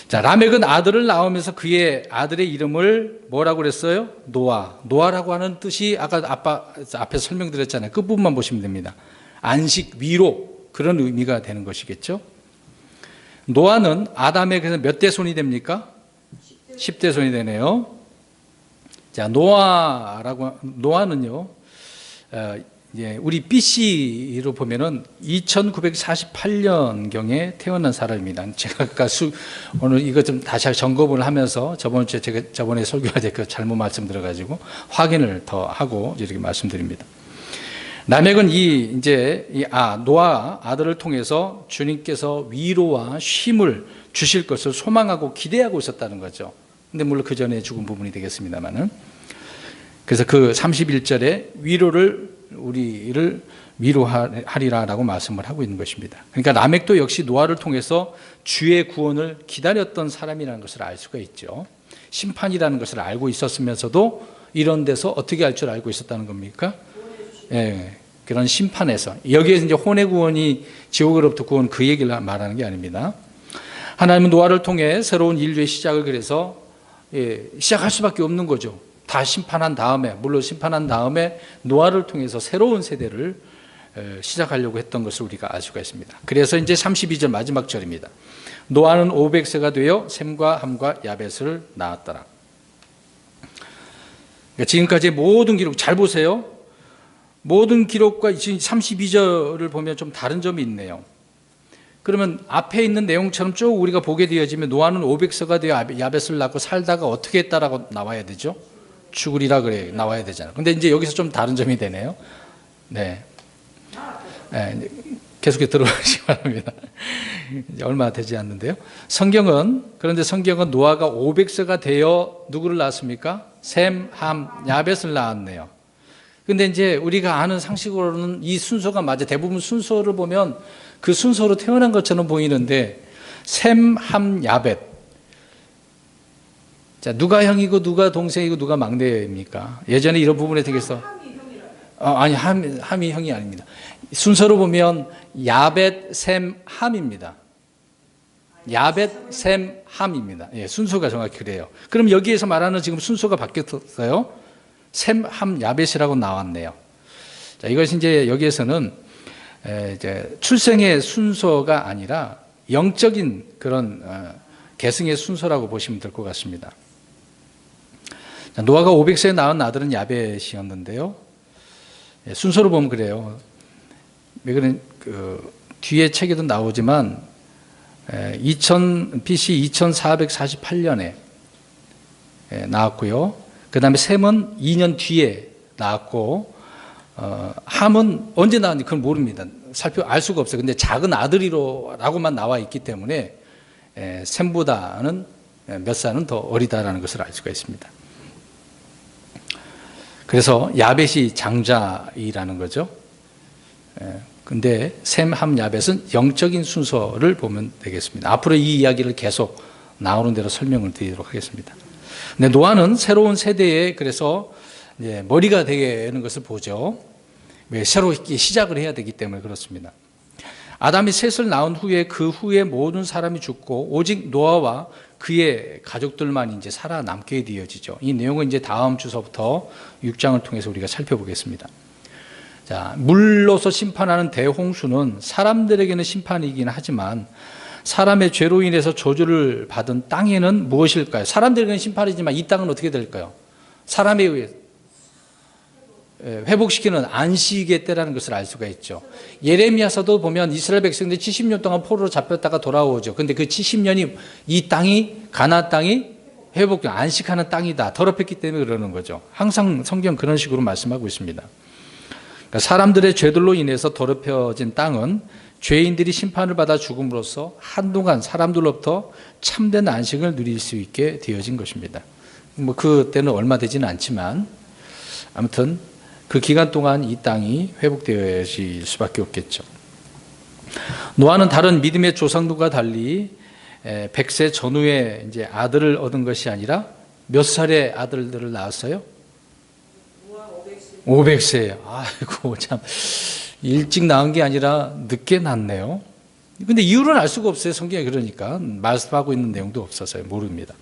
자 람եկ은 아들을 낳으면서 그의 아들의 이름을 뭐라고 그랬어요? 노아라고 하는 뜻이 아까 앞에 설명드렸잖아요. 그 부분만 보시면 됩니다. 안식 위로 그런 의미가 되는 것이겠죠. 노아는 아담에게서 몇 대 손이 됩니까? 10대 손이 되네요. 자, 노아는요, 우리 BC로 보면은 2948년경에 태어난 사람입니다. 제가 오늘 이거 좀 다시 점검을 하면서 저번에 설교할 때 그 잘못 말씀드려가지고 확인을 더 하고 이렇게 말씀드립니다. 람եկ은 노아 아들을 통해서 주님께서 위로와 쉼을 주실 것을 소망하고 기대하고 있었다는 거죠. 근데 물론 그 전에 죽은 부분이 되겠습니다만은. 그래서 그 31절에 우리를 위로하리라라고 말씀을 하고 있는 것입니다. 그러니까 람եկ도 역시 노아를 통해서 주의 구원을 기다렸던 사람이라는 것을 알 수가 있죠. 심판이라는 것을 알고 있었으면서도 이런 데서 어떻게 할 줄 알고 있었다는 겁니까? 예, 그런 심판에서 여기에서 이제 혼의 구원이 지옥으로부터 구원 그 얘기를 말하는 게 아닙니다. 하나님은 노아를 통해 새로운 인류의 시작을 그래서 시작할 수밖에 없는 거죠. 다 심판한 다음에 물론 심판한 다음에 노아를 통해서 새로운 세대를 시작하려고 했던 것을 우리가 알 수가 있습니다. 그래서 이제 32절 마지막 절입니다. 노아는 500세가 되어 셈과 함과 야벳을 낳았더라. 그러니까 지금까지 모든 기록 잘 보세요. 모든 기록과 지금 32절을 보면 좀 다른 점이 있네요. 그러면 앞에 있는 내용처럼 쭉 우리가 보게 되어지면 노아는 500세가 되어 야벳을 낳고 살다가 어떻게 했다라고 나와야 되죠? 죽으리라 그래 나와야 되잖아요. 근데 이제 여기서 좀 다른 점이 되네요. 네. 네, 계속해서 들어보시기 바랍니다. 이제 얼마 되지 않는데요. 그런데 성경은 노아가 500세가 되어 누구를 낳았습니까? 셈, 함, 야벳을 낳았네요. 근데 이제 우리가 아는 상식으로는 이 순서가 맞아. 대부분 순서를 보면 그 순서로 태어난 것처럼 보이는데 셈, 함, 야벳. 자, 누가 형이고 누가 동생이고 누가 막내입니까? 예전에 이런 부분에 대해서 아니 함이 형이 아닙니다. 순서로 보면 야벳, 셈, 함입니다. 야벳, 셈, 함입니다. 예, 순서가 정확히 그래요. 그럼 여기에서 말하는 지금 순서가 바뀌었어요. 셈, 함, 야벳이라고 나왔네요. 자, 이것이 이제 여기에서는 이제 출생의 순서가 아니라 영적인 그런 계승의 순서라고 보시면 될 것 같습니다. 자, 노아가 500세에 낳은 아들은 야벳이었는데요. 순서로 보면 그래요. 왜 그런 뒤에 책에도 나오지만 BC 2448년에 나왔고요. 그 다음에 셈은 2년 뒤에 나왔고 함은 언제 나왔는지 그건 모릅니다. 알 수가 없어요. 근데 작은 아들이라고만 나와 있기 때문에 셈보다는 몇 살은 더 어리다라는 것을 알 수가 있습니다. 그래서 야벳이 장자이라는 거죠. 근데 셈, 함, 야벳은 영적인 순서를 보면 되겠습니다. 앞으로 이 이야기를 계속 나오는 대로 설명을 드리도록 하겠습니다. 근데 노아는 새로운 세대에 그래서 이제 머리가 되는 것을 보죠. 왜 새롭게 시작을 해야 되기 때문에 그렇습니다. 아담이 셋을 낳은 후에 그 후에 모든 사람이 죽고 오직 노아와 그의 가족들만 이제 살아남게 되어지죠. 이 내용은 이제 다음 주서부터 6장을 통해서 우리가 살펴보겠습니다. 자, 물로서 심판하는 대홍수는 사람들에게는 심판이긴 하지만 사람의 죄로 인해서 저주를 받은 땅에는 무엇일까요? 사람들에게는 심판이지만 이 땅은 어떻게 될까요? 사람에 의해 회복시키는 안식의 때라는 것을 알 수가 있죠. 예레미야서도 보면 이스라엘 백성들이 70년 동안 포로로 잡혔다가 돌아오죠. 근데 그 70년이 이 땅이 가나안 땅이 회복 안식하는 땅이다. 더럽혔기 때문에 그러는 거죠. 항상 성경 그런 식으로 말씀하고 있습니다. 그러니까 사람들의 죄들로 인해서 더럽혀진 땅은 죄인들이 심판을 받아 죽음으로써 한동안 사람들로부터 참된 안식을 누릴 수 있게 되어진 것입니다. 뭐 그때는 얼마 되지는 않지만 아무튼 그 기간 동안 이 땅이 회복되어질 수밖에 없겠죠. 노아는 다른 믿음의 조상들과 달리 100세 전후에 이제 아들을 얻은 것이 아니라 몇 살의 아들들을 낳았어요? 500세예요. 아이고 참 일찍 낳은 게 아니라 늦게 낳네요. 근데 이유는 알 수가 없어요. 성경에 그러니까 말씀하고 있는 내용도 없어서요. 모릅니다.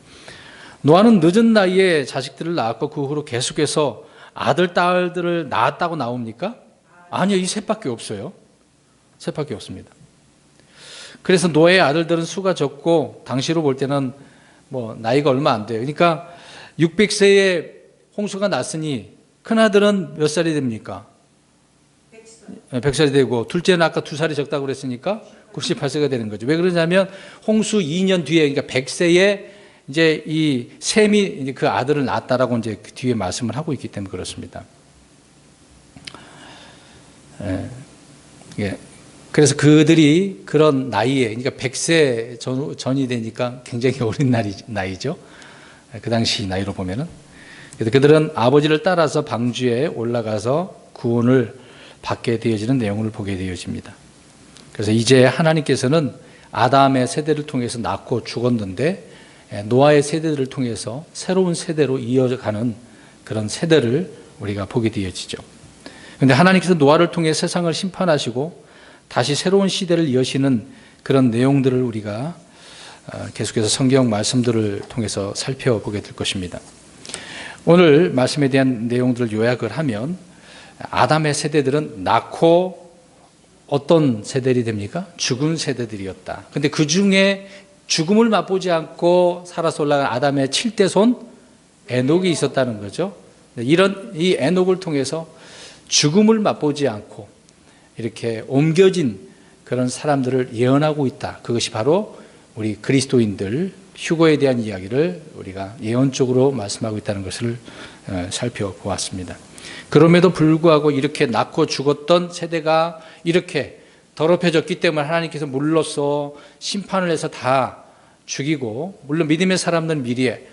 노아는 늦은 나이에 자식들을 낳았고 그 후로 계속해서 아들, 딸들을 낳았다고 나옵니까? 아니요. 이 셋밖에 없어요. 셋밖에 없습니다. 그래서 노아의 아들들은 수가 적고 당시로 볼 때는 뭐 나이가 얼마 안 돼요. 그러니까 600세에 홍수가 났으니 큰아들은 몇 살이 됩니까? 100살이 되고 둘째는 아까 2살이 적다고 그랬으니까 98세가 되는 거죠. 왜 그러냐면 홍수 2년 뒤에 그러니까 100세에 이제 이 셈이 이제 그 아들을 낳았다라고 이제 그 뒤에 말씀을 하고 있기 때문에 그렇습니다. 예. 그래서 그들이 그런 나이에, 그러니까 100세 전이 되니까 굉장히 어린 나이죠. 그 당시 나이로 보면은. 그래서 그들은 아버지를 따라서 방주에 올라가서 구원을 받게 되어지는 내용을 보게 되어집니다. 그래서 이제 하나님께서는 아담의 세대를 통해서 낳고 죽었는데 노아의 세대들을 통해서 새로운 세대로 이어가는 그런 세대를 우리가 보게 되어지죠. 그런데 하나님께서 노아를 통해 세상을 심판하시고 다시 새로운 시대를 여시는 그런 내용들을 우리가 계속해서 성경 말씀들을 통해서 살펴보게 될 것입니다. 오늘 말씀에 대한 내용들을 요약을 하면 아담의 세대들은 낳고 어떤 세대들이 됩니까? 죽은 세대들이었다. 근데 그 중에 죽음을 맛보지 않고 살아서 올라간 아담의 7대 손 에녹이 있었다는 거죠. 이런 이 에녹을 통해서 죽음을 맛보지 않고 이렇게 옮겨진 그런 사람들을 예언하고 있다. 그것이 바로 우리 그리스도인들 휴거에 대한 이야기를 우리가 예언적으로 말씀하고 있다는 것을 살펴보았습니다. 그럼에도 불구하고 이렇게 낳고 죽었던 세대가 이렇게 더럽혀졌기 때문에 하나님께서 물로써 심판을 해서 다 죽이고, 물론 믿음의 사람들은 미리에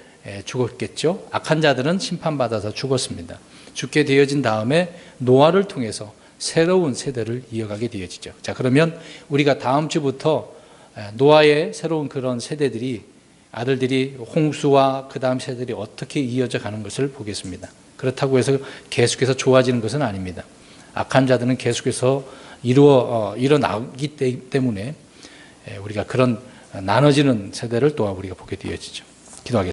죽었겠죠. 악한 자들은 심판받아서 죽었습니다. 죽게 되어진 다음에 노아를 통해서 새로운 세대를 이어가게 되어지죠. 자, 그러면 우리가 다음 주부터 노아의 새로운 그런 세대들이, 아들들이 홍수와 그 다음 세대들이 어떻게 이어져 가는 것을 보겠습니다. 그렇다고 해서 계속해서 좋아지는 것은 아닙니다. 악한 자들은 계속해서 일어나기 때문에 우리가 그런 나눠지는 세대를 또 우리가 보게 되어지죠. 기도하겠습니다.